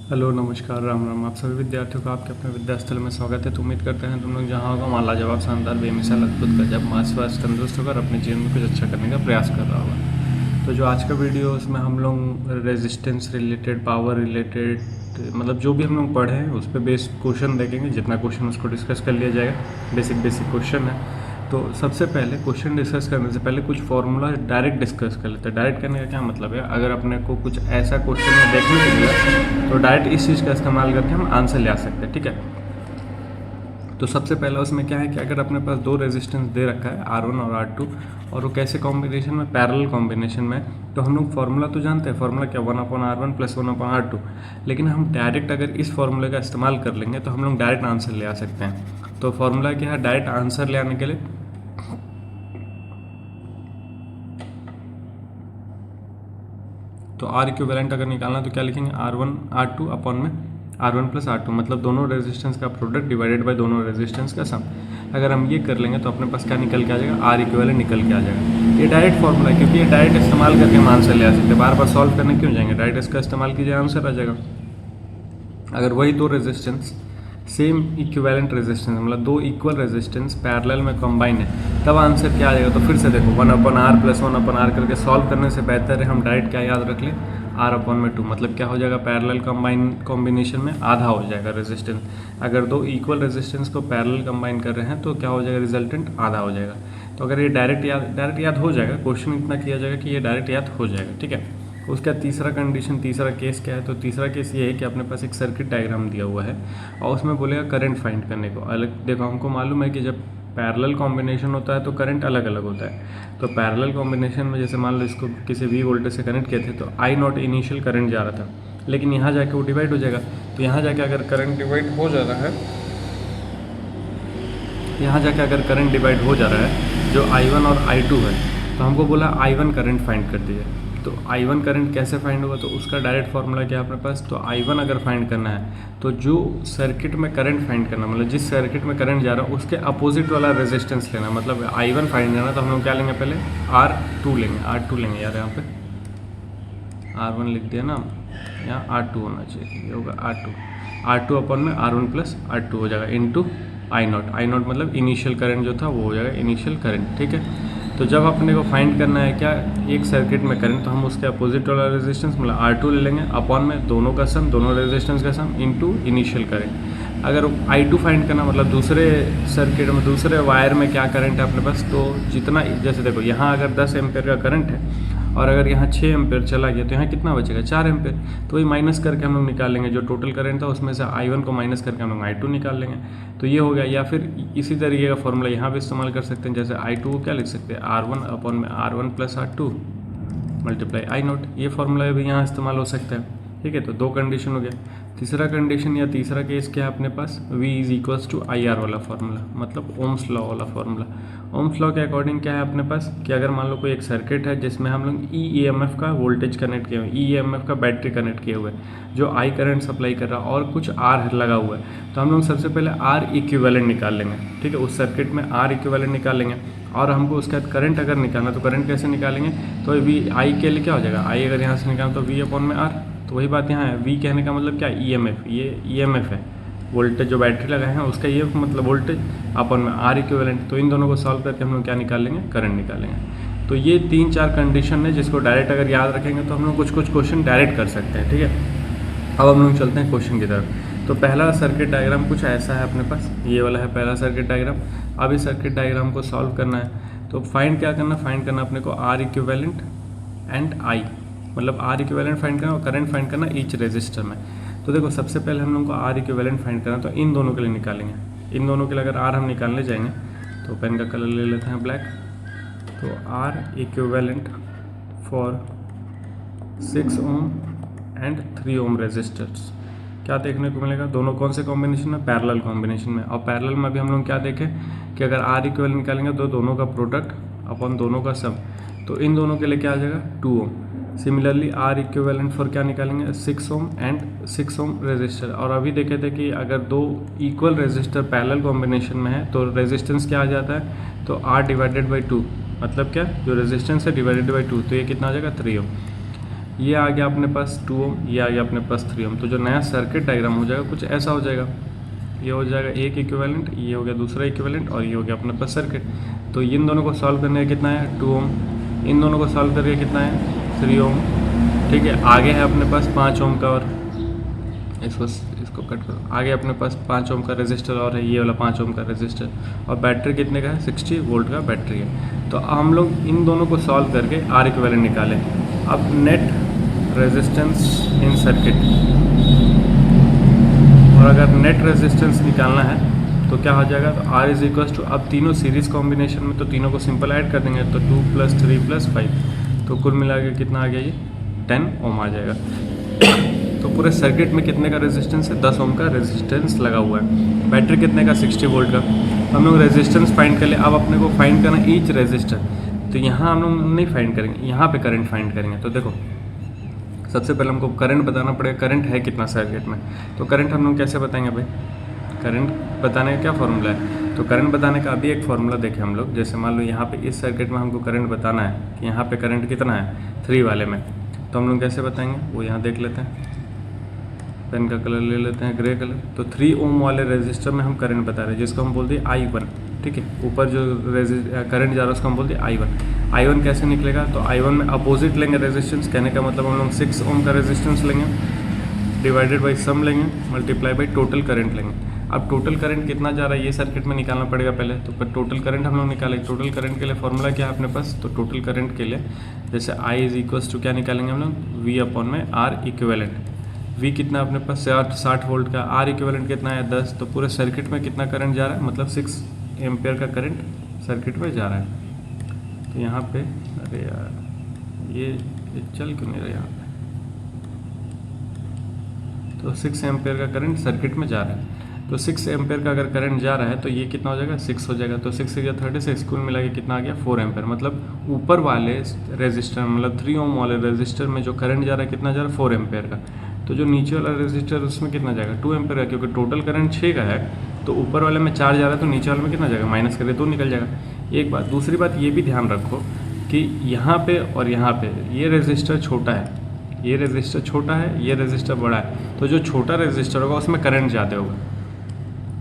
Hello नमस्कार राम राम। आप सभी विद्यार्थियों का आपके अपने विद्यास्थल में स्वागत है। तो उम्मीद करते हैं तुम लोग जहाँ होगा वहाँ लाजवाब शानदार बेमिसाल अद्भुत गजब मास वास तंदुरुस्त होकर अपने जीवन में कुछ अच्छा करने का प्रयास कर रहा होगा। तो जो आज का वीडियो है उसमें हम लोग रेजिस्टेंस रिलेटेड, पावर रिलेटेड, मतलब जो भी हम लोग पढ़े हैं उस पर बेस्ड क्वेश्चन देखेंगे। जितना क्वेश्चन उसको डिस्कस कर लिया जाएगा। बेसिक क्वेश्चन है। तो सबसे पहले क्वेश्चन डिस्कस करने से पहले कुछ फॉर्मूला डायरेक्ट डिस्कस कर लेते हैं। डायरेक्ट करने का क्या मतलब है, अगर अपने को कुछ ऐसा क्वेश्चन में देखने को मिला तो डायरेक्ट इस चीज़ का इस्तेमाल करके हम आंसर ले आ सकते हैं। ठीक है। तो सबसे पहला उसमें क्या है कि अगर अपने पास दो रेजिस्टेंस दे रखा है R1 और R2 और वो कैसे कॉम्बिनेशन में, पैरेलल कॉम्बिनेशन में, तो हम लोग फार्मूला तो जानते हैं। फार्मूला क्या, 1/R1 + 1/R2। लेकिन हम डायरेक्ट अगर इस फार्मूले का इस्तेमाल कर लेंगे तो हम लोग डायरेक्ट आंसर ले आ सकते हैं। तो फार्मूला क्या है, डायरेक्ट आंसर ले आने के लिए तो R इक्विवेलेंट अगर निकालना तो क्या लिखेंगे, R1 R2 अपॉन में R1 + R2, मतलब दोनों रेजिस्टेंस का प्रोडक्ट डिवाइडेड बाय दोनों रेजिस्टेंस का सम। अगर हम ये कर लेंगे तो अपने पास क्या निकल के आ जाएगा, R इक्विवेलेंट निकल के आ जाएगा। ये डायरेक्ट फॉर्मूला है क्योंकि ये डायरेक्ट इस्तेमाल करके हम आंसर ले आ सकते हैं। बार बार सॉल्व करने क्यों जाएंगे, डायरेक्ट इसका इस्तेमाल कीजिए, आंसर आ जाएगा। अगर वही दो रेजिस्टेंस सेम इक्विवेलेंट रेजिस्टेंस, मतलब दो इक्वल रेजिस्टेंस पैरेलल में कंबाइन है, तब आंसर क्या आ जाएगा। तो फिर से देखो 1/R + 1/R करके सॉल्व करने से बेहतर है हम डायरेक्ट क्या याद रख लें, R/2। मतलब क्या हो जाएगा, पैरेलल कॉम्बिनेशन में आधा हो जाएगा रेजिस्टेंस। अगर दो इक्वल रेजिस्टेंस को पैरेलल कंबाइन कर रहे हैं तो क्या हो जाएगा, रिजल्टेंट आधा हो जाएगा। तो अगर ये डायरेक्ट याद हो जाएगा, क्वेश्चन इतना किया जाएगा कि ये डायरेक्ट याद हो जाएगा। ठीक है। उसका तीसरा कंडीशन, तीसरा केस क्या है, तो तीसरा केस ये है कि अपने पास एक सर्किट डायग्राम दिया हुआ है और उसमें बोलेगा करंट फाइंड करने को। अलग देखो, हमको मालूम है कि जब पैरेलल कॉम्बिनेशन होता है तो करंट अलग अलग होता है। तो पैरेलल कॉम्बिनेशन में जैसे मान लो इसको किसी V वोल्टेज से कनेक्ट किए थे तो I0 इनिशियल करंट जा रहा था, लेकिन यहाँ जाके वो डिवाइड हो जाएगा। तो यहाँ जाके अगर करंट डिवाइड हो जा रहा है, यहाँ जाके अगर करंट डिवाइड हो जा रहा है जो I1 और I2 है, तो हमको बोला I1 करंट फाइंड कर दीजिए। तो I1 करंट कैसे फाइंड होगा, तो उसका डायरेक्ट फार्मूला क्या है अपने पास, तो I1 अगर फाइंड करना है तो जो सर्किट में करंट फाइंड करना, मतलब जिस सर्किट में करंट जा रहा है उसके अपोजिट वाला रेजिस्टेंस लेना। मतलब I1 फाइंड करना तो हम लोग क्या लेंगे, पहले R2 लेंगे यार, यहाँ पे R1 लिख दिया ना, यहाँ R2 होना चाहिए, ये होगा R2 अपॉन में R1 + R2 हो जाएगा इनटू I0 मतलब इनिशियल करंट जो था वो हो जाएगा इनिशियल करंट। ठीक है। तो जब अपने को फाइंड करना है क्या, एक सर्किट में करंट, तो हम उसके अपोजिट वाला रेजिस्टेंस मतलब R2 ले लेंगे अपॉन में दोनों का सम, दोनों रेजिस्टेंस का सम इनटू इनिशियल करंट। अगर I2 फाइंड करना मतलब दूसरे सर्किट में, दूसरे वायर में क्या करंट है अपने पास, तो जितना, जैसे देखो यहाँ अगर 10 एम्पेयर का करंट है और अगर यहाँ 6 एम्पेयर चला गया तो यहाँ कितना बचेगा, 4 एम्पेयर। तो वही माइनस करके हम लोग निकाल लेंगे, जो टोटल करंट था उसमें से I1 को माइनस करके हम लोग I2 निकाल लेंगे। तो ये हो गया। या फिर इसी तरीके का फॉर्मूला यहाँ भी इस्तेमाल कर सकते हैं। जैसे I2 को क्या लिख सकते हैं, R1 अपॉन में R1 + R2 × I0। ये फॉर्मूला भी यहाँ इस्तेमाल हो सकता है। ठीक है। तो दो कंडीशन हो गया। तीसरा कंडीशन या तीसरा केस क्या है अपने पास, V = IR वाला फार्मूला, मतलब ओम्स लॉ वाला फार्मूला। ओम्स लॉ के अकॉर्डिंग क्या है अपने पास कि अगर मान लो कोई एक सर्किट है जिसमें हम लोग EMF का वोल्टेज कनेक्ट किए हुए हैं, EMF का बैटरी कनेक्ट किए हुए हैं जो I करंट सप्लाई कर रहा है और कुछ R लगा हुआ है, तो हम लोग सबसे पहले R इक्विवेलेंट निकाल लेंगे। ठीक है। उस सर्किट में R इक्विवेलेंट निकाल लेंगे और हमको उसके बाद करंट अगर निकालना तो करंट कैसे निकालेंगे, तो V I के लिए क्या हो जाएगा, I अगर यहाँ से निकालना तो V अपॉन में R। तो वही बात यहाँ है, V कहने का मतलब क्या, EMF, ये EMF है, वोल्टेज जो बैटरी लगाए हैं उसका ये मतलब वोल्टेज अपन में R इक्विवेलेंट। तो इन दोनों को सॉल्व करके हम लोग क्या निकाल लेंगे, करंट निकालेंगे। तो ये 3-4 कंडीशन है जिसको डायरेक्ट अगर याद रखेंगे तो हम लोग कुछ क्वेश्चन डायरेक्ट कर सकते हैं। ठीक है। अब हम लोग चलते हैं क्वेश्चन की तरफ। तो पहला सर्किट डायग्राम कुछ ऐसा है अपने पास, ये वाला है पहला सर्किट डायग्राम। अब इस सर्किट डायग्राम को सॉल्व करना है तो फाइंड क्या करना, फाइंड करना अपने को R इक्विवेलेंट एंड I, मतलब R इक्विवेलेंट फाइंड करना और करंट फाइंड करना ईच रेजिस्टर में। तो देखो सबसे पहले हम लोग को R इक्विवेलेंट फाइंड करना, तो इन दोनों के लिए निकालेंगे। इन दोनों के लिए अगर R हम निकालने जाएंगे तो पेन का कलर ले लेते हैं ब्लैक। तो R equivalent for 6 ohm and 3 ohm resistors क्या देखने को मिलेगा, दोनों कौन से कॉम्बिनेशन में, पैरेलल कॉम्बिनेशन में। और पैरेलल में भी हम लोग क्या देखें कि अगर R इक्विवेलेंट निकालेंगे तो दोनों का प्रोडक्ट अपॉन दोनों का सम, तो इन दोनों के लिए क्या आ जाएगा, 2 ओम। सिमिलरली R इक्विवेलेंट फॉर क्या निकालेंगे, 6 ओम एंड 6 ओम रेजिस्टर। और अभी देखे थे कि अगर दो इक्वल रेजिस्टर पैरेलल कॉम्बिनेशन में है तो रेजिस्टेंस क्या आ जाता है, तो R/2, मतलब क्या, जो रेजिस्टेंस है डिवाइडेड बाई 2, तो ये कितना आ जाएगा, 3 ओम। ये आ गया अपने पास 2 ओम, ये आ गया अपने पास 3 ओम। तो जो नया सर्किट डायग्राम हो जाएगा कुछ ऐसा हो जाएगा, ये हो जाएगा एक इक्विवेलेंट, ये हो गया दूसरा इक्विवेलेंट, और ये हो गया अपने पास सर्किट। तो इन दोनों को सॉल्व करने का कितना है 2 ओम, इन दोनों को सॉल्व करके कितना है 3 ओम। ठीक है, आगे है अपने पास 5 ओम का, और इसको कट करो, आगे अपने पास 5 ओम का रेजिस्टर और है, ये वाला 5 ओम का रेजिस्टर, और बैटरी कितने का है 60 वोल्ट का बैटरी है। तो हम लोग इन दोनों को सॉल्व करके आर इक्विवेलेंट निकालें। अब नेट रेजिस्टेंस इन सर्किट, और अगर नेट रेजिस्टेंस निकालना है तो क्या हो जाएगा, तो R इज इक्वल टू, अब तीनों सीरीज़ कॉम्बिनेशन में तो तीनों को सिंपल ऐड कर देंगे, तो 2 + 3 + 5, तो कुल मिला के कितना आ गया, ये 10 ओम आ जाएगा। तो पूरे सर्किट में कितने का रेजिस्टेंस है, 10 ओम का रेजिस्टेंस लगा हुआ है। बैटरी कितने का 60 वोल्ट का। हम लोग रेजिस्टेंस फाइंड कर ले। अब अपने को फाइंड करना ईच रेजिस्टर, तो यहाँ हम लोग नहीं फाइंड करेंगे, यहाँ पे करंट फाइंड करेंगे। तो देखो सबसे पहले हमको करंट बताना पड़ेगा, करंट है कितना सर्किट में। तो करंट हम लोग कैसे बताएंगे भाई, करंट बताने का क्या फार्मूला है। तो करंट बताने का अभी एक फार्मूला देखें हम लोग। जैसे मान लो यहाँ पे इस सर्किट में हमको करंट बताना है कि यहाँ पे करंट कितना है 3 वाले में, तो हम लोग कैसे बताएंगे वो यहाँ देख लेते हैं। पेन का कलर ले लेते हैं ग्रे कलर। तो 3 ओम वाले रेजिस्टर में हम करंट बता रहे हैं, जिसको हम बोलते हैं I1। ठीक है, ऊपर जो करंट जा रहा है उसको हम बोलते हैं I1। I1 कैसे निकलेगा, तो I1 में अपोजिट लेंगे रेजिस्टेंस, कहने का मतलब हम लोग 6 ओम का रेजिस्टेंस लेंगे, डिवाइडेड बाई सम लेंगे, मल्टीप्लाई बाई टोटल करंट लेंगे। अब टोटल करंट कितना जा रहा है ये सर्किट में निकालना पड़ेगा पहले। तो पर टोटल करंट हम लोग निकालें। टोटल करंट के लिए फॉर्मूला क्या है अपने पास, तो टोटल करंट के लिए जैसे I इज इक्वल्स टू क्या निकालेंगे हम लोग, V अपॉन में R इक्विवेलेंट। V कितना अपने पास 60 वोल्ट का, R इक्विवेलेंट कितना है 10। तो पूरे सर्किट में कितना करंट जा रहा है, मतलब 6 एम्पियर का करंट सर्किट में जा रहा है। तो यहाँ पे अरे यार ये चल क्यों नहीं रहा यहाँ पे, तो 6 एम्पियर का करंट सर्किट में जा रहा है। तो 6 एम्पियर का अगर करंट जा रहा है तो ये कितना हो जाएगा 6 हो जाएगा। तो 6 या 36 कुल मिला के कितना आ गया 4 एम्पियर। मतलब ऊपर वाले रेजिस्टर मतलब 3 ओम वाले रेजिस्टर में जो करंट जा रहा है कितना जा रहा है 4 एम्पियर का। तो जो नीचे वाला रेजिस्टर उसमें कितना जाएगा 2 एम्पियर का, क्योंकि टोटल करंट 6 का है। तो ऊपर वाले में 4 जा रहा है तो नीचे वाले में कितना जाएगा, माइनस करें तो निकल जाएगा। एक बात। दूसरी बात ये भी ध्यान रखो कि यहाँ पे और यहाँ पे ये रेजिस्टर छोटा है, ये रेजिस्टर छोटा है, ये रेजिस्टर बड़ा है। तो जो छोटा रेजिस्टर होगा उसमें करंट ज़्यादा होगा।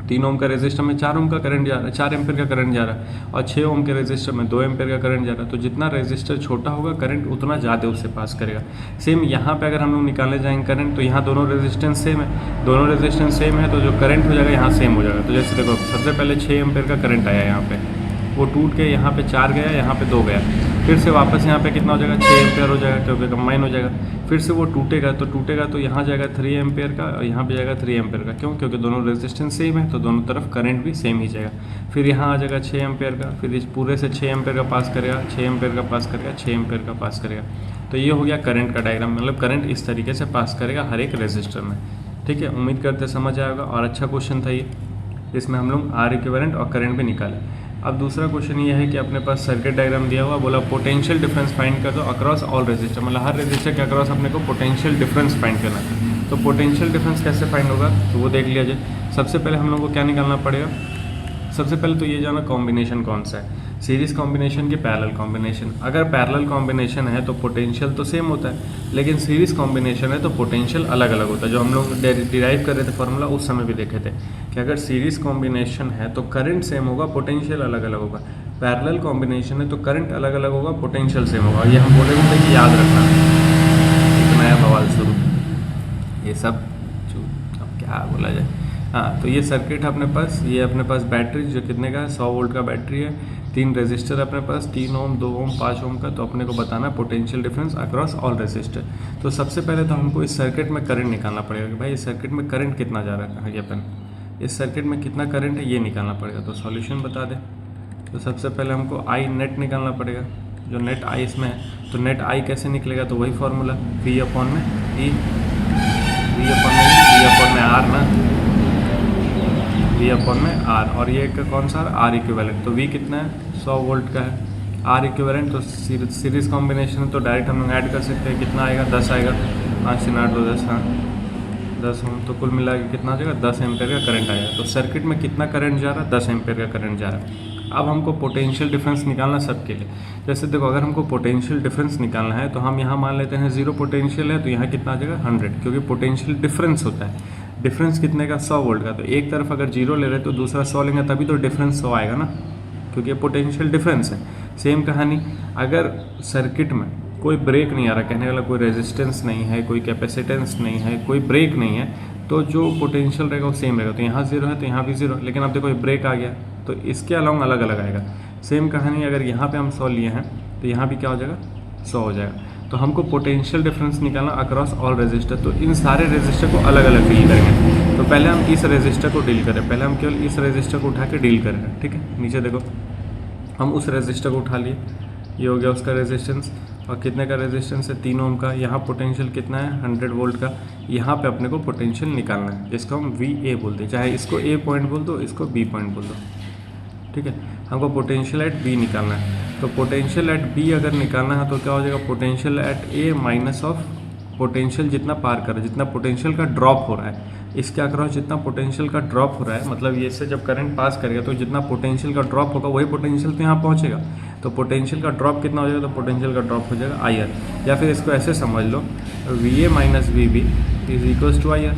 3 ओम का रेजिस्टर में 4 ओम का करंट जा रहा है, 4 एम्पियर का करंट जा रहा है, और 6 ओम के रेजिस्टर में 2 एम्पियर का करंट जा रहा है। तो जितना रेजिस्टर छोटा होगा करंट उतना ज़्यादा उससे पास करेगा। सेम यहाँ पे अगर हम लोग निकालने जाएंगे करंट, तो यहाँ दोनों रेजिस्टेंस सेम है, दोनों रेजिस्टेंस सेम है, तो जो करंट हो जाएगा यहाँ सेम हो जाएगा। तो जैसे देखो सबसे पहले 6 एम्पियर का करंट आया यहाँ पे, वो टूट के यहाँ पे 4 गया, यहाँ पे 2 गया, फिर से वापस यहाँ पे कितना हो जाएगा 6 एम्पियर हो जाएगा, क्योंकि कंबाइन हो जाएगा। फिर से वो टूटेगा तो यहाँ जाएगा 3 एम्पियर का और यहाँ पे जाएगा 3 एम्पियर का। क्यों, क्योंकि दोनों रेजिस्टेंस सेम है, तो दोनों तरफ करंट भी सेम ही जाएगा। फिर यहाँ आ जाएगा 6 एम्पियर का, फिर इस पूरे से 6 एम्पियर का पास करेगा, 6 एम्पियर का पास करेगा, 6 एम्पियर का पास करेगा। तो ये हो गया करंट का डायग्राम, मतलब करंट इस तरीके से पास करेगा हर एक रेजिस्टर में। ठीक है, उम्मीद करते समझ आएगा और अच्छा क्वेश्चन था ये। इसमें हम लोग आर इक्विवेलेंट और करंट भी निकाले। अब दूसरा क्वेश्चन ये है कि अपने पास सर्किट डायग्राम दिया हुआ, बोला पोटेंशियल डिफरेंस फाइंड कर दो अक्रॉस ऑल रेजिस्टर, मतलब हर रेजिस्टर के अक्रॉस अपने को पोटेंशियल डिफरेंस फाइंड करना है। तो पोटेंशियल डिफरेंस कैसे फाइंड होगा, तो वो देख लिया जाए। सबसे पहले हम लोग को क्या निकालना पड़ेगा, सबसे पहले तो ये जाना कॉम्बिनेशन कौन सा है, सीरीज़ कॉम्बिनेशन की पैरेलल कॉम्बिनेशन। अगर पैरेलल कॉम्बिनेशन है तो पोटेंशियल तो सेम होता है, लेकिन सीरीज़ कॉम्बिनेशन है तो पोटेंशियल अलग अलग होता है। जो हम लोग डिराइव कर रहे थे फॉर्मूला उस समय भी देखे थे कि अगर सीरीज़ कॉम्बिनेशन है तो करंट सेम होगा, पोटेंशियल अलग अलग होगा। पैरेलल कॉम्बिनेशन है तो करंट अलग अलग होगा, पोटेंशियल सेम होगा। ये हम बोले थे कि याद रखना, एक नया बवाल शुरू, ये सब अब क्या बोला जाए। हाँ, तो ये सर्किट है अपने पास, ये अपने पास बैटरी जो कितने का है 100 वोल्ट का बैटरी है, 3 रेजिस्टर अपने पास 3 ओम 2 ओम 5 ओम का। तो अपने को बताना है potential difference across all resistor. तो सबसे पहले तो हमको इस सर्किट में करंट निकालना पड़ेगा कि भाई इस सर्किट में करंट कितना जा रहा है, ये पेन इस सर्किट में कितना करंट है ये निकालना पड़ेगा। तो सॉल्यूशन बता दें। तो सबसे पहले हमको आई नेट निकालना पड़ेगा, जो नेट आई इसमें है। तो नेट आई कैसे निकलेगा, तो वही फार्मूला V अपॉन में E, V अपॉन में R ना, V अपॉन में R, और ये कौन सा R इक्विवेलेंट। तो V कितना है 100 वोल्ट का है, R इक्विवेलेंट तो सीरीज़ कॉम्बिनेशन तो डायरेक्ट हम लोग ऐड कर सकते हैं। कितना आएगा 10 आएगा, 5 से 8 2 10, हाँ 10 ओम। तो कुल मिला के कितना आ जाएगा 10 एम्पियर का करंट आएगा। तो सर्किट में कितना करंट जा रहा है 10 एम्पियर का करंट जा रहा है। अब हमको पोटेंशियल डिफरेंस निकालना सबके लिए। जैसे देखो, अगर हमको पोटेंशियल डिफरेंस निकालना है तो हम यहाँ मान लेते हैं 0 पोटेंशियल है, तो यहाँ कितना आ जाएगा 100, क्योंकि पोटेंशियल डिफरेंस होता है। डिफरेंस कितने का, 100 वोल्ट का। तो एक तरफ अगर 0 ले रहे तो दूसरा 100 लेंगे, तभी तो डिफरेंस 100 आएगा ना, क्योंकि ये पोटेंशियल डिफरेंस है। सेम कहानी, अगर सर्किट में कोई ब्रेक नहीं आ रहा, कहने वाला कोई रेजिस्टेंस नहीं है, कोई कैपेसिटेंस नहीं है, कोई ब्रेक नहीं है, तो जो पोटेंशियल रहेगा वो सेम रहेगा। तो यहाँ 0 है तो यहाँ भी 0, लेकिन अब देखो ये ब्रेक आ गया तो इसके अलावा अलग अलग आएगा। सेम कहानी, अगर यहाँ पे हम 100 लिए हैं तो यहाँ भी क्या हो जाएगा, 100 हो जाएगा। तो हमको पोटेंशियल डिफरेंस निकालना अक्रॉस ऑल रेजिस्टर। तो इन सारे रेजिस्टर को अलग अलग डील करेंगे। तो पहले हम इस रेजिस्टर को डील करें, पहले हम केवल इस रेजिस्टर को उठा के डील करेंगे, ठीक है। नीचे देखो, हम उस रेजिस्टर को उठा लिए, ये हो गया उसका रेजिस्टेंस। और कितने का रेजिस्टेंस है, 3 ओम का। यहाँ पोटेंशियल कितना है, 100 वोल्ट का। यहाँ पे अपने को पोटेंशियल निकालना है, जिसको हम VA बोलते हैं, चाहे इसको A पॉइंट बोल दो, इसको B पॉइंट बोल दो, ठीक है। हमको पोटेंशियल एट B निकालना है। तो पोटेंशियल एट B अगर निकालना है तो क्या हो जाएगा, potential at A minus of potential जितना पार कर रहा है, जितना पोटेंशियल का ड्रॉप हो रहा है, इसके अक्रॉस जितना पोटेंशियल का ड्रॉप हो रहा है, मतलब ये से जब करंट पास करेगा तो जितना पोटेंशियल का ड्रॉप होगा वही पोटेंशियल तो यहाँ पहुँचेगा। तो पोटेंशियल का ड्रॉप कितना हो जाएगा, तो पोटेंशियल का ड्रॉप हो जाएगा IR। या फिर इसको ऐसे समझ लो, VA minus VB is equals to IR।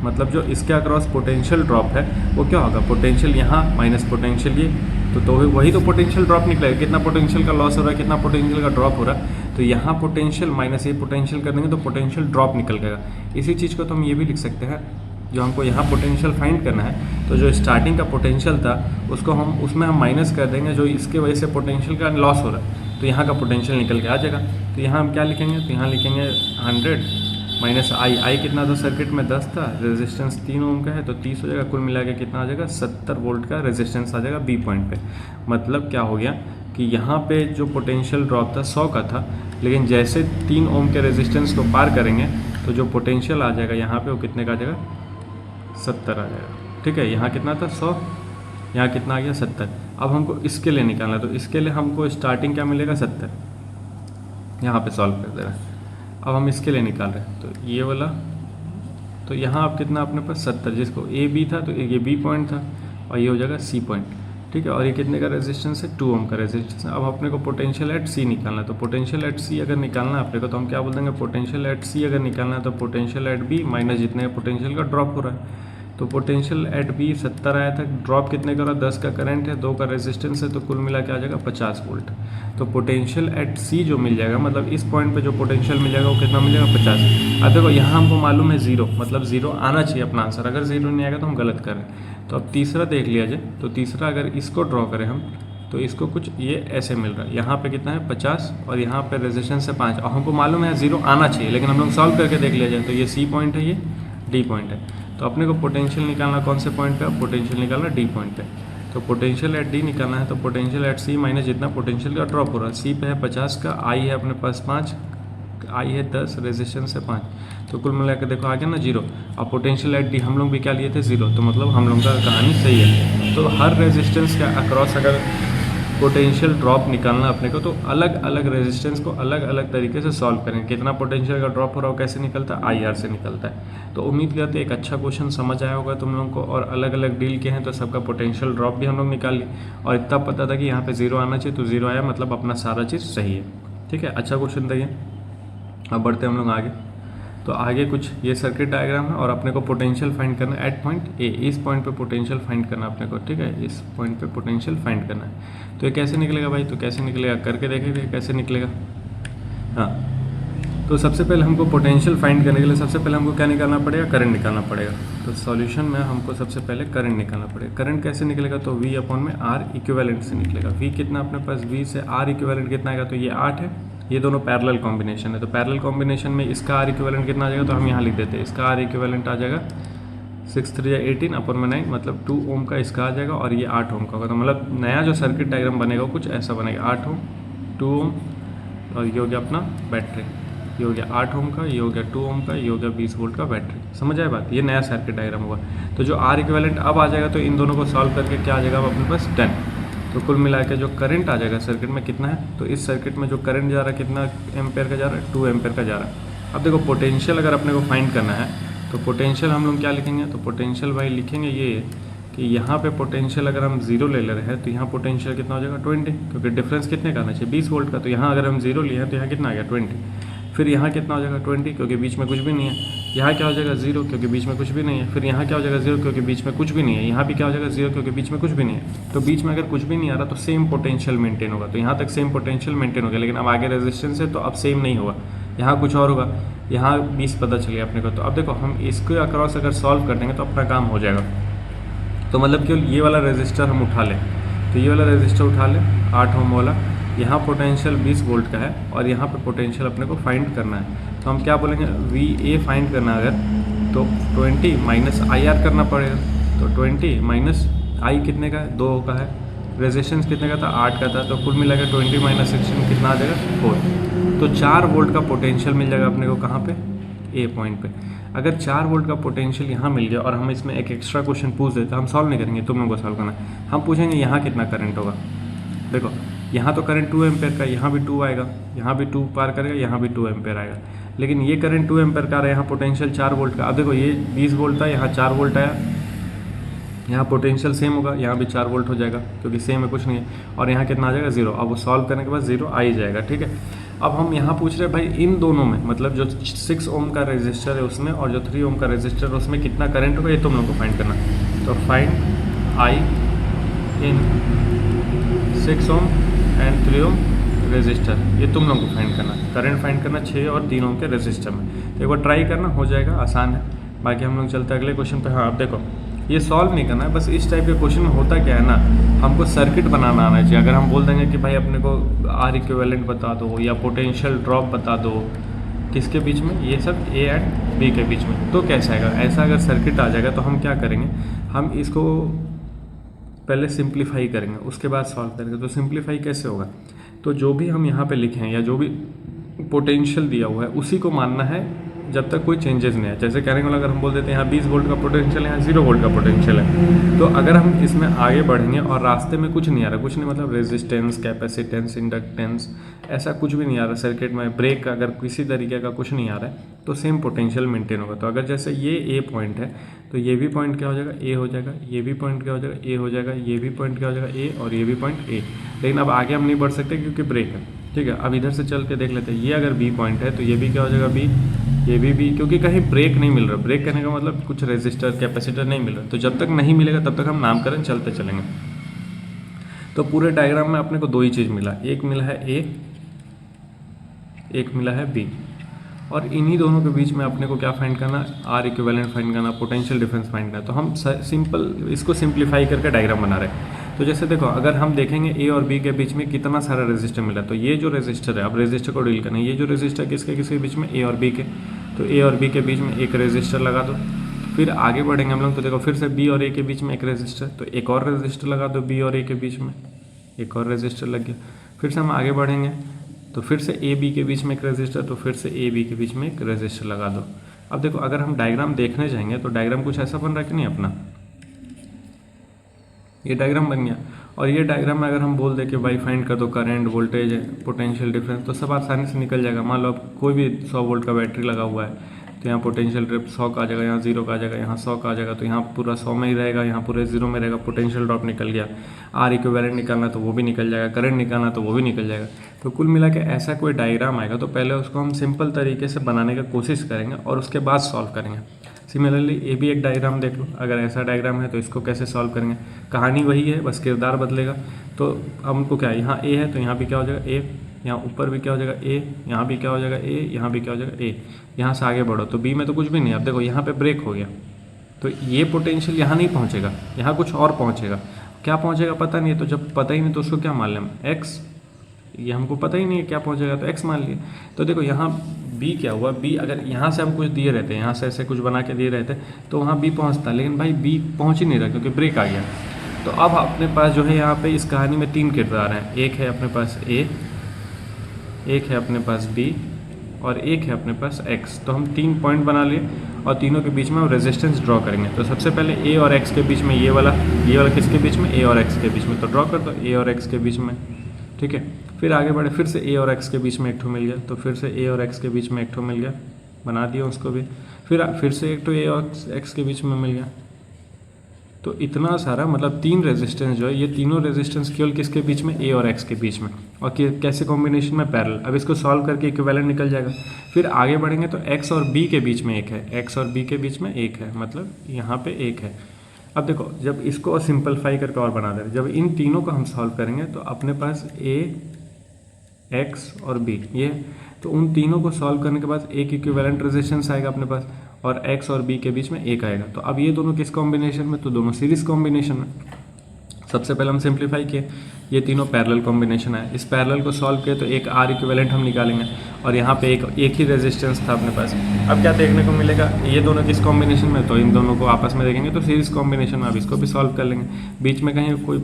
मतलब जो इसके अक्रॉस पोटेंशियल ड्रॉप है वो क्या होगा, पोटेंशियल यहाँ माइनस पोटेंशियल ये, तो वही तो पोटेंशियल ड्रॉप निकलेगा। कितना पोटेंशियल का लॉस हो रहा है, कितना पोटेंशियल का ड्रॉप हो रहा है, तो यहाँ पोटेंशियल माइनस ये पोटेंशियल कर देंगे तो पोटेंशियल ड्रॉप निकल गएगा। इसी चीज़ को तो हम ये भी लिख सकते हैं, जो हमको यहाँ पोटेंशियल फाइंड करना है, तो जो स्टार्टिंग का पोटेंशियल था उसको हम उसमें हम माइनस कर देंगे जो इसके वजह से पोटेंशियल का लॉस हो रहा है, तो यहाँ का पोटेंशियल निकल के आ जाएगा। तो यहाँ हम क्या लिखेंगे, तो यहाँ लिखेंगे 100 माइनस I कितना था सर्किट में, 10 था, रेजिस्टेंस 3 ओम का है तो 30 हो जाएगा। कुल मिला के कितना आ जाएगा, 70 वोल्ट का रेजिस्टेंस आ जाएगा B पॉइंट पे। मतलब क्या हो गया कि यहाँ पे जो पोटेंशियल ड्रॉप था 100 का था, लेकिन जैसे 3 ओम के रेजिस्टेंस को पार करेंगे तो जो पोटेंशियल आ जाएगा यहाँ पे वो कितने का आ जाएगा, 70 आ जाएगा, ठीक है। यहाँ कितना था 100, यहाँ कितना आ गया 70। अब हमको इसके लिए निकालना है, तो इसके लिए हमको स्टार्टिंग क्या मिलेगा, 70, यहाँ पे सॉल्व कर दे रहा है। अब हम इसके लिए निकाल रहे हैं, तो ये वाला, तो यहाँ अब कितना अपने पास 70, जिसको AB था तो ये B पॉइंट था और ये हो जाएगा C पॉइंट, ठीक है। और ये कितने का रेजिस्टेंस है, 2 ओम का रेजिस्टेंस है। अब अपने को पोटेंशियल एट C निकालना है, तो पोटेंशियल एट C अगर निकालना है अपने को तो हम क्या बोल देंगे, पोटेंशियल एट C अगर निकालना है तो पोटेंशियल एट B माइनस जितने पोटेंशियल का ड्रॉप हो रहा है। तो पोटेंशियल एट B 70 आया था, ड्रॉप कितने का रहा, 10 का करंट है, 2 का रेजिस्टेंस है, तो कुल मिला के आ जाएगा 50 वोल्ट। तो पोटेंशियल एट C जो मिल जाएगा, मतलब इस पॉइंट पे जो पोटेंशियल मिल जाएगा वो कितना मिल जाएगा, 50। अब देखो यहाँ हमको मालूम है 0, मतलब 0 आना चाहिए अपना आंसर, अगर 0 नहीं आएगा तो हम गलत कर रहे हैं। तो अब तीसरा देख लिया जाए, तो तीसरा अगर इसको ड्रॉ करें हम तो इसको कुछ ये ऐसे मिल रहा है, यहाँ पे कितना है 50 और यहाँ पे रेजिस्टेंस है 5, और हमको मालूम है 0 आना चाहिए, लेकिन हम लोग सॉल्व करके देख लिया जाए तो ये C पॉइंट है, ये D पॉइंट है। तो अपने को पोटेंशियल निकालना कौन से पॉइंट पे, पोटेंशियल निकालना D पॉइंट पे। तो पोटेंशियल एट D निकालना है, तो पोटेंशियल एट C माइनस जितना पोटेंशियल का ड्रॉप हो रहा है, C पे है 50 का, I है अपने पास 5, I है 10, रेजिस्टेंस है 5, तो कुल मिला के देखो आ गया ना 0। और पोटेंशियल एट D हम लोग भी क्या लिए थे 0, तो मतलब हम लोग का कहानी सही है। तो हर रेजिस्टेंस के अक्रॉस अगर पोटेंशियल ड्रॉप निकालना अपने को, तो अलग अलग रेजिस्टेंस को अलग अलग तरीके से सॉल्व करेंगे। कितना पोटेंशियल का ड्रॉप हो रहा हो कैसे निकलता है, IR से निकलता है। तो उम्मीद करते एक अच्छा क्वेश्चन समझ आया होगा तुम लोगों को, और अलग अलग डील के हैं तो सबका पोटेंशियल ड्रॉप भी हम लोग निकाल लिए, और इतना पता था कि यहाँ पे 0 आना चाहिए, तो 0 आया, मतलब अपना सारा चीज़ सही है, ठीक है। अच्छा क्वेश्चन था ये। अब बढ़ते हम लोग आगे। तो आगे कुछ ये सर्किट डायग्राम है और अपने को पोटेंशियल फाइंड करना है एट पॉइंट A, इस पॉइंट पे पोटेंशियल फाइंड करना है अपने को, ठीक है। इस पॉइंट पे पोटेंशियल फाइंड करना है। तो ये कैसे निकलेगा भाई, तो कैसे निकलेगा करके देखेंगे कैसे निकलेगा। हाँ, तो सबसे पहले हमको पोटेंशियल फाइंड करने के लिए सबसे पहले हमको क्या निकालना पड़ेगा, करंट निकालना पड़ेगा। तो सॉल्यूशन में हमको सबसे पहले करंट निकालना पड़ेगा। करंट कैसे निकलेगा, तो V अपॉन में R इक्विवेलेंट से निकलेगा। V कितना अपने पास, V से R इक्विवेलेंट कितना आएगा, तो ये 8 है, ये दोनों पैरेलल कॉम्बिनेशन है। तो पैरेलल कॉम्बिनेशन में इसका R इक्विवेलेंट कितना आ जाएगा, तो हम यहाँ लिख देते हैं, इसका R इक्विवेलेंट आ जाएगा 6 3 18 अपॉन में 9, मतलब 2 ओम का इसका आ जाएगा और ये 8 ओम का होगा। तो मतलब नया जो सर्किट डायग्राम बनेगा कुछ ऐसा बनेगा, 8 ओम 2 ओम और ये हो गया अपना बैटरी, ये हो गया 8 ओम का, ये हो गया 2 ओम का, ये हो गया 20 वोल्ट का बैटरी। समझ आए बात, ये नया सर्किट डायग्राम होगा। तो जो R इक्विवेलेंट अब आ जाएगा, तो इन दोनों को सॉल्व करके क्या आ जाएगा अब अपने पास 10। तो कुल मिला के जो करंट आ जाएगा सर्किट में कितना है, तो इस सर्किट में जो करंट जा रहा है कितना एम्पेयर का जा रहा है, 2 एम्पेयर का जा रहा है। अब देखो पोटेंशियल अगर अपने को फाइंड करना है तो पोटेंशियल हम लोग क्या लिखेंगे, तो पोटेंशियल भाई लिखेंगे ये कि यहाँ पे पोटेंशियल अगर हम 0 ले रहे हैं तो यहाँ पोटेंशियल कितना हो जाएगा 20, क्योंकि डिफरेंस कितने का आना चाहिए 20 वोल्ट का। तो यहाँ अगर हम 0 लिए हैं तो यहाँ कितना आ गया 20। फिर यहाँ कितना हो जाएगा 20, क्योंकि बीच में कुछ भी नहीं है। यहाँ क्या हो जाएगा 0, क्योंकि बीच में कुछ भी नहीं है। फिर यहाँ क्या हो जाएगा 0, क्योंकि बीच में कुछ भी नहीं है। यहाँ भी क्या हो जाएगा 0, क्योंकि बीच में कुछ भी नहीं है। तो बीच में अगर कुछ भी नहीं आ रहा तो सेम पोटेंशियल मेंटेन होगा। तो यहाँ तक सेम पोटेंशियल मेंटेन हो गया, लेकिन अब आगे रेजिस्टेंस है तो अब सेम नहीं होगा, यहाँ कुछ और होगा। यहाँ 20 पता चलिए अपने को। तो अब देखो हम इसको अक्रॉस अगर सॉल्व कर देंगे तो अपना काम हो जाएगा। तो मतलब कि ये वाला रेजिस्टर हम उठा लें, तो ये वाला रेजिस्टर उठा लें 8 ओम वाला। यहाँ पोटेंशियल 20 वोल्ट का है और यहाँ पे पोटेंशियल अपने को फाइंड करना है। तो हम क्या बोलेंगे, VA फाइंड करना है अगर तो 20 माइनस IR करना पड़ेगा। तो 20 माइनस I कितने का है, 2 का है। रेजिस्टेंस कितने का था, 8 का था। तो कुल मिला के 20 माइनस 16 कितना आ जाएगा 4। तो 4 वोल्ट का पोटेंशियल मिल जाएगा अपने को कहाँ पे, A पॉइंट पे। अगर 4 वोल्ट का पोटेंशियल यहाँ मिल गया और हम इसमें एक एक्स्ट्रा क्वेश्चन पूछ देते, हम सॉल्व नहीं करेंगे, तुम लोगों को सॉल्व करना है। हम पूछेंगे यहाँ कितना करंट होगा। देखो यहाँ तो करंट 2 एम्पेयर का, यहाँ भी 2 आएगा, यहाँ भी 2 पार करेगा, यहाँ भी 2 एम्पेयर आएगा। लेकिन ये करंट 2 एम्पेयर का आ रहा है, यहाँ पोटेंशियल 4 वोल्ट का। अब देखो ये 20 वोल्ट था, यहाँ 4 वोल्ट आया, यहाँ पोटेंशियल सेम होगा, यहाँ भी 4 वोल्ट हो जाएगा क्योंकि सेम है, कुछ नहीं है। और यहाँ कितना आ जाएगा 0। अब वो सॉल्व करने के बाद 0 आ ही जाएगा, ठीक है। अब हम यहाँ पूछ रहे हैं भाई इन दोनों में, मतलब जो 6 ओम का रेजिस्टर है उसमें और जो 3 ओम का रेजिस्टर है उसमें कितना करंट होगा, ये तुम लोग को फाइंड करना। तो find I in 6 ohm and 3 ohm resistor, ये तुम लोग को फाइंड करना। करंट फाइंड करना 6 और 3 ओम के रेजिस्टर में। तो एक बार ट्राई करना, हो जाएगा, आसान है। बाकी हम लोग चलते हैं अगले क्वेश्चन पे। हाँ अब देखो ये सॉल्व नहीं करना है, बस इस टाइप के क्वेश्चन में होता क्या है ना, हमको सर्किट बनाना आना चाहिए। अगर हम बोल देंगे कि भाई अपने को R इक्विवेलेंट बता दो या पोटेंशियल ड्रॉप बता दो, किसके बीच में, ये सब A एंड B के बीच में, तो कैसा आएगा। ऐसा अगर सर्किट आ जाएगा तो हम क्या करेंगे, हम इसको पहले सिंप्लीफाई करेंगे, उसके बाद सॉल्व करेंगे। तो सिंप्लीफाई कैसे होगा, तो जो भी हम यहाँ पे लिखे हैं या जो भी पोटेंशियल दिया हुआ है उसी को मानना है जब तक कोई चेंजेस नहीं है। जैसे कहने वाला अगर हम बोल देते हैं यहाँ 20 वोल्ट का पोटेंशियल है, यहाँ 0 वोल्ट का पोटेंशियल है, तो अगर हम इसमें आगे बढ़ेंगे और रास्ते में कुछ नहीं आ रहा, कुछ नहीं मतलब रेजिस्टेंस, कैपेसिटेंस, इंडक्टेंस, ऐसा कुछ भी नहीं आ रहा सर्किट में, ब्रेक अगर किसी तरीके का कुछ नहीं आ रहा है, तो सेम पोटेंशियल मेंटेन होगा। तो अगर जैसे ये A पॉइंट है तो ये भी पॉइंट क्या हो जाएगा, A हो जाएगा, ये भी पॉइंट क्या हो जाएगा, A हो जाएगा, ये भी पॉइंट क्या हो जाएगा, A, और ये भी पॉइंट A। लेकिन अब आगे हम नहीं बढ़ सकते क्योंकि ब्रेक है, ठीक है। अब इधर से चल के देख लेते हैं, ये अगर B पॉइंट है तो ये भी क्या हो जाएगा B, ये भी B, क्योंकि कहीं ब्रेक नहीं मिल रहा। ब्रेक करने का मतलब कुछ रेजिस्टर, कैपेसिटर नहीं मिल रहा। तो जब तक नहीं मिलेगा तब तक हम नामकरण चलते चलेंगे। तो पूरे डायग्राम में अपने को 2 ही चीज़ मिला, एक मिला है A, एक मिला है B, और इन्हीं दोनों के बीच में अपने को क्या फाइंड करना, R इक्विवेलेंट फाइंड करना, पोटेंशियल डिफरेंस फाइंड करना। तो हम सिंपल इसको सिंप्लीफाई करके डायग्राम बना रहे हैं। तो जैसे देखो अगर हम देखेंगे A और B के बीच में कितना सारा रेजिस्टर मिला, तो ये जो रेजिस्टर है, अब रेजिस्टर को डील करना है, ये जो रेजिस्टर किसके किसके बीच में, A और B के, तो A और B के बीच में एक रेजिस्टर लगा दो। फिर आगे बढ़ेंगे हम लोग, तो देखो फिर से B और A के बीच में एक रेजिस्टर, तो एक और रेजिस्टर लगा दो B और A के बीच में, एक और रेजिस्टर लग गया। फिर से हम आगे बढ़ेंगे तो फिर से A B के बीच में एक रेजिस्टर, तो फिर से A B के बीच में एक रेजिस्टर लगा दो। अब देखो अगर हम डायग्राम देखने जाएंगे तो डायग्राम कुछ ऐसा बन रहा है कि नहीं अपना, ये डायग्राम बन गया। और ये डायग्राम में अगर हम बोल दें कि भाई फाइंड कर दो करंट, वोल्टेज, पोटेंशियल डिफरेंस, तो सब आसानी से निकल जाएगा। मान लो अब कोई भी 100 वोल्ट का बैटरी लगा हुआ है तो यहाँ पोटेंशियल ड्रिप 100 का आ जाएगा, यहाँ 0 का आ जाएगा, यहाँ 100 का आ जाएगा, तो यहाँ पूरा 100 में ही रहेगा, यहाँ पूरे 0 में रहेगा। पोटेंशियल ड्रॉप निकल गया। R इक्विवेलेंट निकालना तो वो भी निकल जाएगा, करंट निकालना तो वो भी निकल जाएगा। तो कुल मिला के ऐसा कोई डायग्राम आएगा तो पहले उसको हम सिंपल तरीके से बनाने की कोशिश करेंगे और उसके बाद सॉल्व करेंगे। सिमिलरली ये भी एक डायग्राम देख लो, अगर ऐसा डायग्राम है तो इसको कैसे सॉल्व करेंगे, कहानी वही है, बस किरदार बदलेगा। तो हमको क्या है, यहाँ A है तो यहाँ भी क्या हो जाएगा A, यहाँ ऊपर भी क्या हो जाएगा A, यहाँ भी क्या हो जाएगा A, यहाँ भी क्या हो जाएगा A। यहाँ से आगे बढ़ो तो B में तो कुछ भी नहीं है। अब देखो यहाँ पे ब्रेक हो गया तो ये पोटेंशियल यहाँ नहीं पहुँचेगा, यहाँ कुछ और पहुँचेगा। क्या पहुँचेगा पता नहीं है, तो जब पता ही नहीं तो उसको क्या मान लें, X, ये हमको पता ही नहीं है क्या पहुँचेगा तो X मान लिए। तो देखो यहाँ B क्या हुआ, B अगर यहाँ से हम कुछ दिए रहते, यहाँ से ऐसे कुछ बना के दिए रहते तो वहाँ B पहुँचता, लेकिन भाई B पहुँच ही नहीं रहा क्योंकि ब्रेक आ गया। तो अब अपने पास जो है यहाँ पे इस कहानी में 3 किरदार हैं, एक है अपने पास A, एक है अपने पास B और एक है अपने पास X। तो हम 3 पॉइंट बना लिए और तीनों के बीच में हम रेजिस्टेंस ड्रॉ करेंगे। तो सबसे पहले A और X के बीच में ये वाला किसके बीच में, A और X के बीच में, तो ड्रॉ कर दो A और X के बीच में, ठीक है। फिर आगे बढ़े, फिर से A और X के बीच में एक ठो मिल गया, तो फिर से A और X के बीच में एक ठो मिल गया, बना दिया उसको भी। फिर से एक ठो A और X के बीच में मिल गया, तो इतना सारा मतलब 3 रेजिस्टेंस जो है, ये तीनों रेजिस्टेंस केवल किसके बीच में, ए और एक्स के बीच में, और कैसे कॉम्बिनेशन में, पैरेलल। अब इसको सॉल्व करके इक्विवेलेंट निकल जाएगा। फिर आगे बढ़ेंगे तो एक्स और बी के बीच में एक है, एक्स और बी के बीच में एक है, मतलब यहाँ पे एक है। अब देखो जब इसको और सिंपलीफाई करके और बना दें, जब इन तीनों को हम सॉल्व करेंगे तो अपने पास ए, एक्स और बी ये, तो उन तीनों को सॉल्व करने के बाद एक इक्विवेलेंट रेजिस्टेंस आएगा अपने पास, और एक्स और बी के बीच में एक आएगा। तो अब ये दोनों किस कॉम्बिनेशन में, तो दोनों सीरीज कॉम्बिनेशन में। सबसे पहले हम सिंपलीफाई किए, ये तीनों पैरेलल कॉम्बिनेशन है, इस पैरेलल को सॉल्व किए तो एक आर इक्विवेलेंट हम निकालेंगे, और यहाँ पे एक ही रेजिस्टेंस था अपने पास। अब क्या देखने को मिलेगा, ये दोनों किस कॉम्बिनेशन में, तो इन दोनों को आपस में देखेंगे तो सीरीज कॉम्बिनेशन में। अब इसको भी सॉल्व कर लेंगे, बीच में कहीं कोई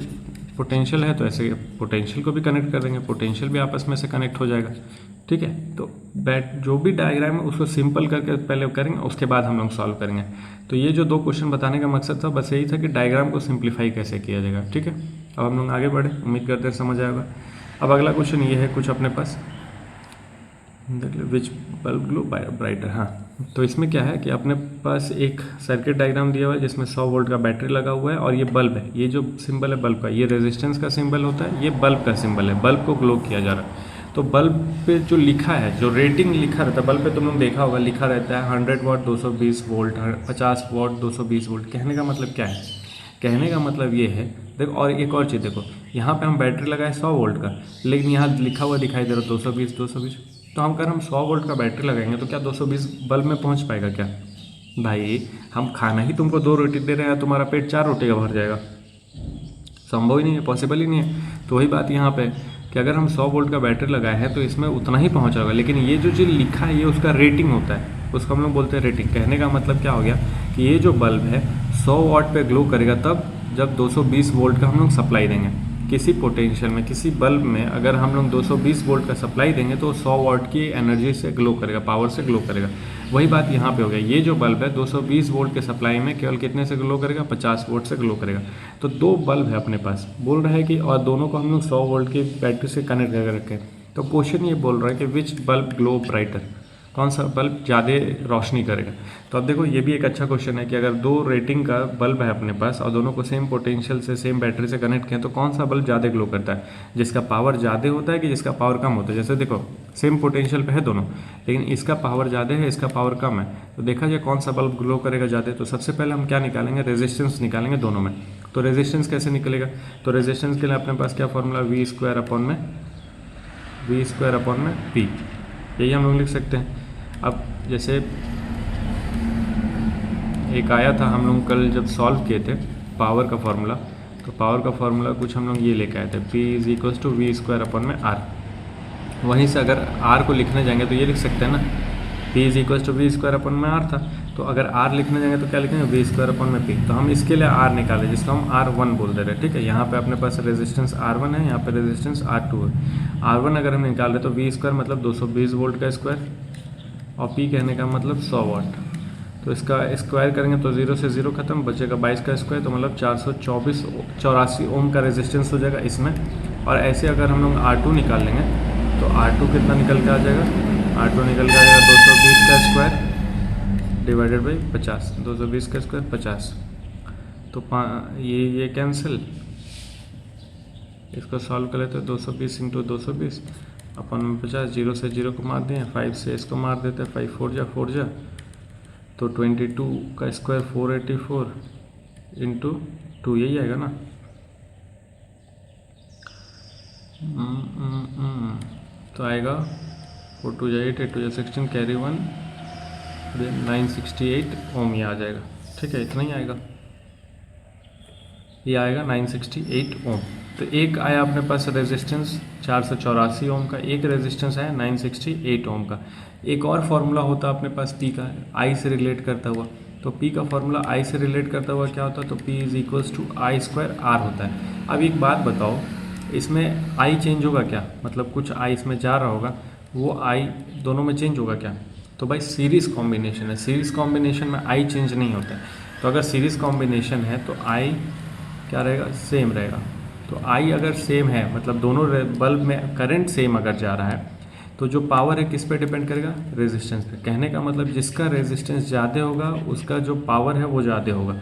पोटेंशियल है तो ऐसे पोटेंशियल को भी कनेक्ट कर देंगे, पोटेंशियल भी आपस में से कनेक्ट हो जाएगा, ठीक है। तो जो भी डायग्राम है उसको सिंपल करके पहले करेंगे, उसके बाद हम लोग सॉल्व करेंगे। तो ये जो 2 क्वेश्चन बताने का मकसद था बस यही था कि डायग्राम को सिंप्लीफाई कैसे किया जाएगा, ठीक है। अब हम लोग आगे बढ़े, उम्मीद करते हैं समझ आएगा। अब अगला क्वेश्चन ये है कुछ अपने पास, देख लो, विच बल्ब ग्लो ब्राइटर। हाँ, तो इसमें क्या है कि अपने पास एक सर्किट डायग्राम दिया हुआ है जिसमें 100 वोल्ट का बैटरी लगा हुआ है, और ये बल्ब है, ये जो सिंबल है बल्ब का, ये रेजिस्टेंस का सिंबल होता है, ये बल्ब का सिंबल है, बल्ब को ग्लो किया जा रहा है। तो बल्ब पे जो लिखा है, जो रेटिंग लिखा रहता है बल्ब पे, तुम लोग देखा होगा, लिखा रहता है 100 वाट 220 वोल्ट, 50 वाट 220 वोल्ट। कहने का मतलब क्या है, कहने का मतलब ये है, देखो और एक और चीज़ देखो, यहाँ पे हम बैटरी लगाए 100 वोल्ट का, लेकिन यहाँ लिखा हुआ दिखाई दे रहा है 220। तो हम अगर हम 100 वोल्ट का बैटरी लगाएंगे तो क्या 220 बल्ब में पहुँच पाएगा क्या? भाई हम खाना ही तुमको 2 रोटी दे रहे हैं, तुम्हारा पेट 4 रोटी का भर जाएगा, संभव ही नहीं है, पॉसिबल ही नहीं है। तो वही बात यहाँ पे कि अगर हम 100 वोल्ट का बैटरी लगाए हैं तो इसमें उतना ही पहुँचा होगा, लेकिन ये जो चीज़ लिखा है ये उसका रेटिंग होता है, उसको हम लोग बोलते हैं रेटिंग। कहने का मतलब क्या हो गया कि ये जो बल्ब है 100 वाट पे ग्लो करेगा तब जब 220 वोल्ट का हम लोग सप्लाई देंगे। किसी पोटेंशियल में, किसी बल्ब में अगर हम लोग 220 वोल्ट का सप्लाई देंगे तो 100 वाट की एनर्जी से ग्लो करेगा, पावर से ग्लो करेगा। वही बात यहाँ पे हो गया, ये जो बल्ब है 220 वोल्ट के सप्लाई में केवल कितने से ग्लो करेगा, 50 वोल्ट से ग्लो करेगा। तो 2 बल्ब है अपने पास, बोल रहा है कि और दोनों को हम लोग 100 वोल्ट की बैटरी से कनेक्ट करके रखें। तो क्वेश्चन ये बोल रहा है कि विच बल्ब ग्लो ब्राइटर, कौन सा बल्ब ज़्यादा रोशनी करेगा। तो अब देखो ये भी एक अच्छा क्वेश्चन है कि अगर 2 रेटिंग का बल्ब है अपने पास और दोनों को सेम पोटेंशियल से सेम बैटरी से कनेक्ट किया तो कौन सा बल्ब ज़्यादा ग्लो करता है, जिसका पावर ज़्यादा होता है कि जिसका पावर कम होता है। जैसे देखो सेम पोटेंशियल पे है दोनों, लेकिन इसका पावर ज़्यादा है, इसका पावर कम है, तो देखा जाए कौन सा बल्ब ग्लो करेगा ज़्यादा। तो सबसे पहले हम क्या निकालेंगे, रेजिस्टेंस निकालेंगे दोनों में। तो रेजिस्टेंस कैसे निकलेगा, तो रेजिस्टेंस के लिए अपने पास क्या फॉर्मूला, V² P, यही हम लोग लिख सकते हैं। अब जैसे एक आया था, हम लोग कल जब सॉल्व किए थे पावर का फार्मूला, तो पावर का फार्मूला कुछ हम लोग ये लेके आए थे, P = V² R। वहीं से अगर R को लिखने जाएंगे तो ये लिख सकते हैं ना, P = V² R था, तो अगर R लिखने जाएंगे तो क्या लिखेंगे, V² P। तो हम इसके लिए R निकाले जिसको हम R1 बोल दे रहे हैं, ठीक है। यहाँ पे अपने पास रेजिस्टेंस R1 है, यहाँ पे रेजिस्टेंस R2 है। R1 अगर हम निकाल रहे तो V² मतलब 220 वोल्ट का स्क्वायर, और P कहने का मतलब 100 वाट। तो इसका स्क्वायर करेंगे तो 0 से 0 खत्म, बचेगा 22 का स्क्वायर, तो मतलब 484 ओम का रेजिस्टेंस हो जाएगा इसमें। और ऐसे अगर हम लोग R2 निकाल लेंगे तो R2 कितना निकल के आ जाएगा, R2 निकल के आ जाएगा 220 का स्क्वायर डिवाइडेड बाई 50, 220 का स्क्वायर 50, तो ये कैंसिल, इसको सॉल्व कर लेते हैं, 220 × 220 अपन 50, 0 से 0 को मार दें, 5 से इसको मार देते हैं, 5 4 जा, तो 22 का स्क्वायर 484 × 2, यही आएगा ना। तो आएगा 4 2 जा 8, 8 2 जा 16, कैरी 1, 968 ओम ये आ जाएगा, ठीक है। इतना ही आएगा, ये आएगा 968 ओम। तो एक आया अपने पास रेजिस्टेंस 484 ओम का, एक रेजिस्टेंस आया 968 ओम का। एक और फार्मूला होता है अपने पास P का, I से रिलेट करता हुआ। तो P का फार्मूला I से रिलेट करता हुआ क्या होता है, तो P = I² R होता है। अब एक बात बताओ, इसमें I चेंज होगा क्या, मतलब कुछ I इसमें जा रहा होगा, वो I दोनों में चेंज होगा क्या, तो भाई सीरीज़ कॉम्बिनेशन है, सीरीज़ कॉम्बिनेशन में I चेंज नहीं होता है। तो अगर सीरीज़ कॉम्बिनेशन है तो I क्या रहेगा, सेम रहेगा। तो I अगर सेम है, मतलब दोनों बल्ब में करंट सेम अगर जा रहा है, तो जो पावर है किस पे डिपेंड करेगा, रेजिस्टेंस पे। कहने का मतलब जिसका रेजिस्टेंस ज़्यादा होगा उसका जो पावर है वो ज़्यादा होगा।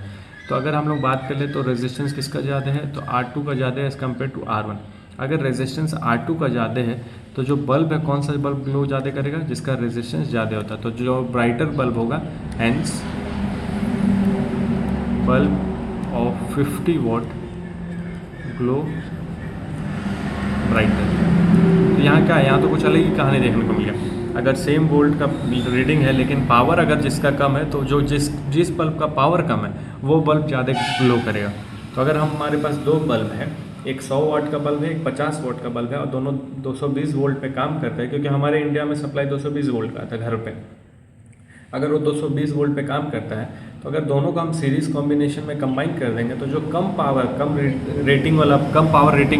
तो अगर हम लोग बात कर ले तो रेजिस्टेंस किसका ज़्यादा है, तो R2 का ज़्यादा है एज़ कम्पेयर टू R1। अगर रेजिस्टेंस R2 का ज़्यादा है तो जो बल्ब है कौन सा बल्ब ग्लो ज़्यादा करेगा, जिसका रेजिस्टेंस ज़्यादा होता है। तो जो ब्राइटर बल्ब होगा, hence bulb of 50 what glow brighter. तो यहाँ क्या है, यहाँ तो कुछ अलग ही कहानी देखने को मिल गया। अगर सेम वोल्ट का रीडिंग है लेकिन पावर अगर जिसका कम है, तो जो जिस बल्ब का पावर कम है वो बल्ब ज़्यादा ग्लो करेगा। तो अगर हमारे पास दो बल्ब है, एक 100 वाट का बल्ब है, एक 50 वाट का बल्ब है, और दोनों 220 वोल्ट पे काम करते हैं, क्योंकि हमारे इंडिया में सप्लाई 220 वोल्ट का आता है घर पे। अगर वो 220 वोल्ट पे काम करता है, तो अगर दोनों को हम सीरीज कॉम्बिनेशन में कंबाइन कर देंगे, तो जो कम पावर रेटिंग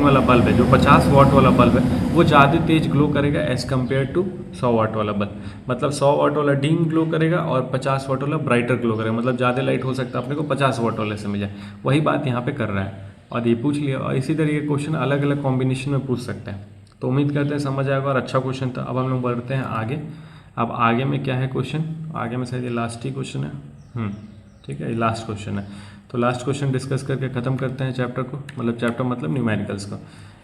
वाला बल्ब है, जो 50 वाट वाला बल्ब है, वो ज़्यादा तेज ग्लो करेगा एज़ कम्पेयर टू 100 वाट वाला बल्ब। मतलब 100 वाट वाला डीम ग्लो करेगा और 50 वाट वाला ब्राइटर ग्लो करेगा। मतलब ज़्यादा लाइट हो सकता है अपने को 50 वाट वाले से मिल जाए। वही बात यहाँ पे कर रहा है, और ये पूछ लिया। और इसी तरीके क्वेश्चन अलग अलग कॉम्बिनेशन में पूछ सकते हैं। तो उम्मीद करते हैं समझ आएगा और अच्छा क्वेश्चन था। अब हम लोग बढ़ते हैं आगे। अब आगे में क्या है क्वेश्चन, आगे में शायद ये लास्ट ही क्वेश्चन है। ठीक है, ये लास्ट क्वेश्चन है। तो लास्ट क्वेश्चन डिस्कस करके ख़त्म करते हैं चैप्टर को, मतलब चैप्टर मतलब न्यूमेरिकल्स का।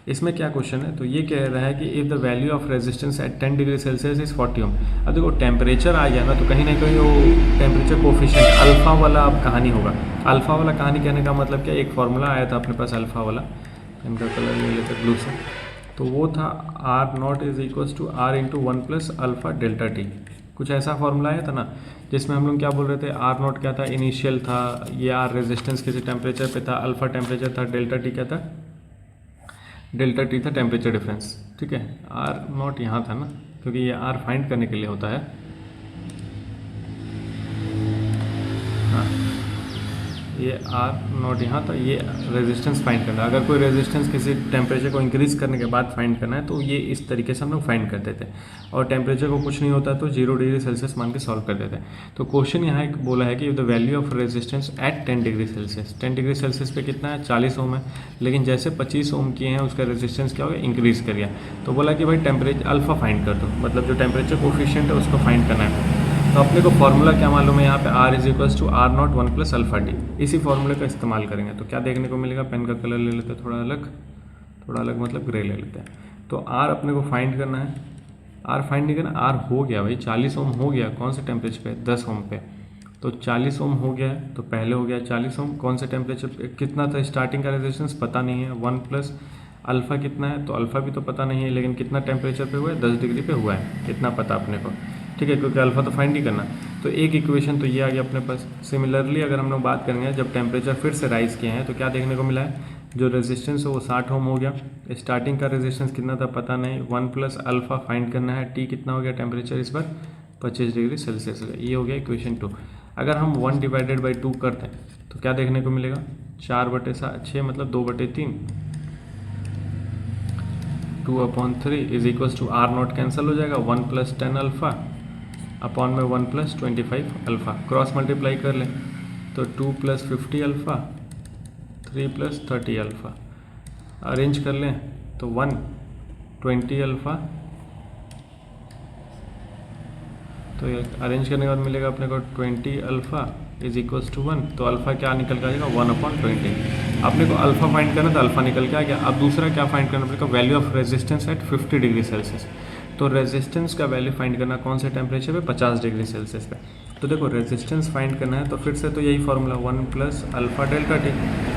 इसमें क्या क्वेश्चन है, तो ये कह रहा है कि if the value of resistance at 10 degree Celsius is 40 ओम। अब देखो टेम्परेचर आ गया ना, तो कहीं ना कहीं वो टेम्परेचर कोफिशिएंट अल्फ़ा वाला अब कहानी होगा। अल्फ़ा वाला कहानी कहने का मतलब क्या, एक फार्मूला आया था अपने पास अल्फ़ा वाला, इनका कलर ले लेते ब्लू से। तो वो था R0 is equals to R into 1 plus alpha delta T. कुछ ऐसा फार्मूला आया था ना, जिसमें हम लोग क्या बोल रहे थे, R0 क्या था, इनिशियल था, ये R रेजिस्टेंस किसी टेम्परेचर पे था, अल्फ़ा टेम्परेचर था, डेल्टा टी क्या था, डेल्टा टी था टेम्परेचर डिफरेंस। ठीक है, R0 यहाँ था ना, क्योंकि ये R फाइंड करने के लिए होता है। हाँ, ये R0 यहाँ था, ये रेजिस्टेंस फाइंड करना। अगर कोई रेजिस्टेंस किसी टेम्परेचर को इंक्रीज़ करने के बाद फाइंड करना है, तो ये इस तरीके से हम लोग फाइंड करते थे। और टेम्परेचर को कुछ नहीं होता तो 0 डिग्री सेल्सियस मान के सॉल्व कर देते हैं। तो क्वेश्चन यहाँ एक बोला है कि the value of resistance at 10 degree Celsius. 10 degree Celsius पे कितना है, 40 ओम है। लेकिन जैसे 25 ओम किए हैं, उसका रेजिस्टेंस क्या हो गया, इंक्रीज़ कर गया। तो बोला कि भाई टेम्परेचर अल्फ़ा फाइंड कर दो, मतलब जो टेम्परेचर कोफिशिएंट है उसको फाइंड करना है। तो अपने को फॉर्मूला क्या मालूम है यहाँ पे, R is equals to R0 1 plus alpha D. इसी फॉर्मूले का इस्तेमाल करेंगे। तो क्या देखने को मिलेगा, पेन का कलर ले लेते हैं थोड़ा अलग मतलब ग्रे ले लेते हैं। तो R अपने को फाइंड करना है। R फाइंड नहीं करना, R हो गया भाई, 40 ओम हो गया। कौन से टेम्परेचर पे, 10 ओम पे। तो 40 ओम हो गया है, तो पहले हो गया 40 ओम। कौन से टेम्परेचर पे, कितना था स्टार्टिंग का रेजिस्टेंस पता नहीं है, 1 प्लस अल्फ़ा कितना है, तो अल्फ़ा भी तो पता नहीं है, लेकिन कितना टेम्परेचर पे हुआ है, 10 डिग्री पे हुआ है, कितना पता अपने को। ठीक है, क्योंकि अल्फ़ा तो फाइंड ही करना। तो एक इक्वेशन तो ये आ गया अपने पास। सिमिलरली अगर हम लोग बात करेंगे, जब टेम्परेचर फिर से राइज़ किए हैं, तो क्या देखने को मिला है, जो रेजिस्टेंस है वो 60 ओम हो गया। स्टार्टिंग का रेजिस्टेंस कितना था पता नहीं, 1 प्लस अल्फ़ा फाइंड करना है। टी कितना हो गया, टेम्परेचर इस बार 25 डिग्री सेल्सियस हो गया। ये हो गया इक्वेशन 2। अगर हम 1 डिवाइडेड बाई 2 करते हैं तो क्या देखने को मिलेगा, 4/6 मतलब 2/3। 2/3 is equals to R0 cancel हो जाएगा, 1 प्लस 10 अल्फ़ा अपॉन में 1 प्लस 25 अल्फ़ा। क्रॉस मल्टीप्लाई कर लें तो 2 plus 50 alpha, 3 plus 30 alpha. Arrange कर लें तो 1 20 अल्फ़ा। तो ये अरेंज करने के बाद मिलेगा अपने को 20 अल्फ़ा इज इक्वल्स टू 1। तो अल्फ़ा क्या निकल के आएगा, 1/20। अपने को अल्फ़ा फाइंड करना था, अल्फ़ा निकल के आ गया। अब दूसरा क्या फाइंड करना पड़ेगा, value of resistance at 50 degree Celsius. तो रेजिस्टेंस का वैल्यू फाइंड करना कौन से टेम्परेचर पे, 50 डिग्री सेल्सियस पे। तो देखो रेजिस्टेंस फाइंड करना है, तो फिर से तो यही formula 1 plus alpha delta T.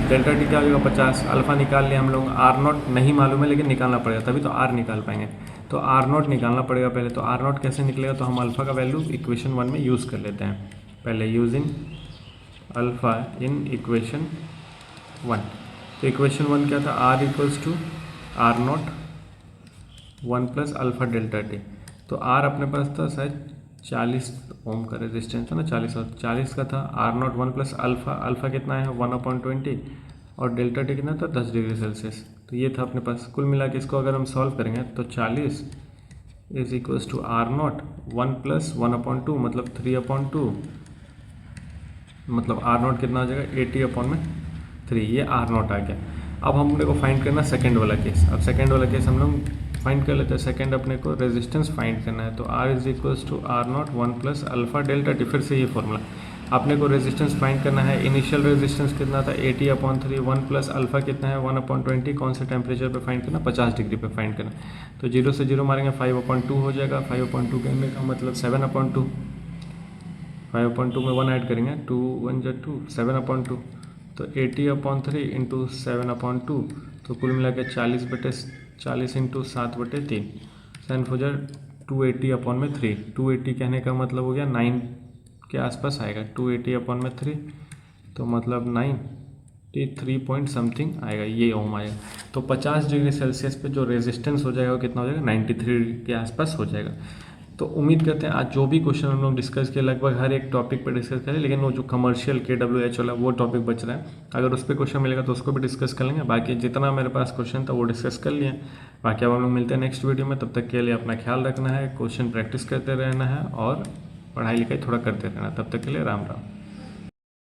Delta T क्या हो जाएगा, 50। अल्फ़ा निकाल लिया हम लोग। R0 नहीं मालूम है लेकिन निकालना पड़ेगा, तभी तो R निकाल पाएंगे। तो R0 निकालना पड़ेगा पहले। तो R0 कैसे निकलेगा, तो हम अल्फ़ा का वैल्यू इक्वेशन 1 में यूज़ कर लेते हैं पहले, यूजिंग अल्फ़ा इन इक्वेशन 1। तो इक्वेशन 1 क्या था, R equals to R0 1 plus alpha delta T. तो R अपने पास था शायद 40 ओम का रेजिस्टेंस था ना, 40 का था। R0 1 प्लस अल्फ़ा, अल्फ़ा कितना है 1/20, और डेल्टा टी कितना था 10 डिग्री सेल्सियस। तो ये था अपने पास। कुल मिला के इसको अगर हम सॉल्व करेंगे तो 40 is equals to R0 1 plus 1/2 मतलब 3/2, मतलब R0 कितना आ जाएगा 80/3। ये R0 आ गया। अब हमने को फाइंड करना सेकेंड वाला केस। अब सेकेंड वाला केस हम लोग फाइंड कर लेते हैं। सेकेंड अपने को रेजिस्टेंस फाइंड करना है। तो R is equals to R0 1 plus alpha delta T. फिर से ये फॉर्मूला, अपने को रेजिस्टेंस फाइंड करना है। इनिशियल रेजिस्टेंस कितना था 80/3, 1 प्लस अल्फा कितना है 1/20, कौन से टेम्परेचर पे फाइंड करना 50 डिग्री पे फाइंड करना। तो 0 से 0 मारेंगे 5/2 हो जाएगा। 5/2 करने का मतलब 7/2, 5/2 में 1 ऐड करेंगे 2 1 जा 2 7/2, तो 80/3 इंटू 7/2, तो कुल मिला के 40/40 इंटू 7/3, साइन हो जाए 280/3। 280 कहने का मतलब हो गया 9 के आसपास आएगा। 280/3 तो मतलब 93 पॉइंट समथिंग आएगा, ये ओम आएगा। तो 50 डिग्री सेल्सियस पे जो रेजिस्टेंस हो जाएगा वो कितना हो जाएगा 93 के आसपास हो जाएगा। तो उम्मीद करते हैं आज जो भी क्वेश्चन हम लोग डिस्कस किए लगभग हर एक टॉपिक पे डिस्कस करें, लेकिन वो जो कमर्शियल KWH वाला वो टॉपिक बच रहा है, अगर उस पर क्वेश्चन मिलेगा तो उसको भी डिस्कस कर लेंगे। बाकी जितना मेरे पास क्वेश्चन था वो डिस्कस कर लिए। बाकी अब हम लोग मिलते हैं नेक्स्ट वीडियो में, तब तक के लिए अपना ख्याल रखना है, क्वेश्चन प्रैक्टिस करते रहना है और पढ़ाई लिखाई थोड़ा करते रहना। तब तक के लिए राम राम।